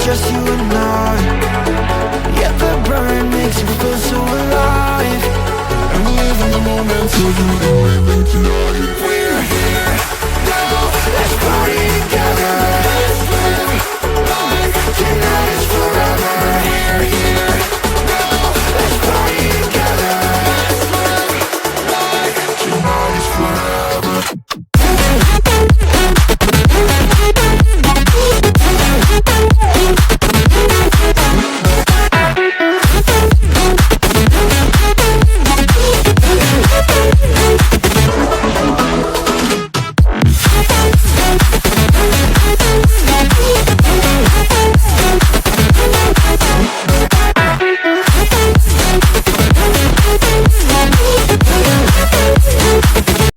just you and I. Yeah, the burn makes you feel so alive. I'm living the moment till you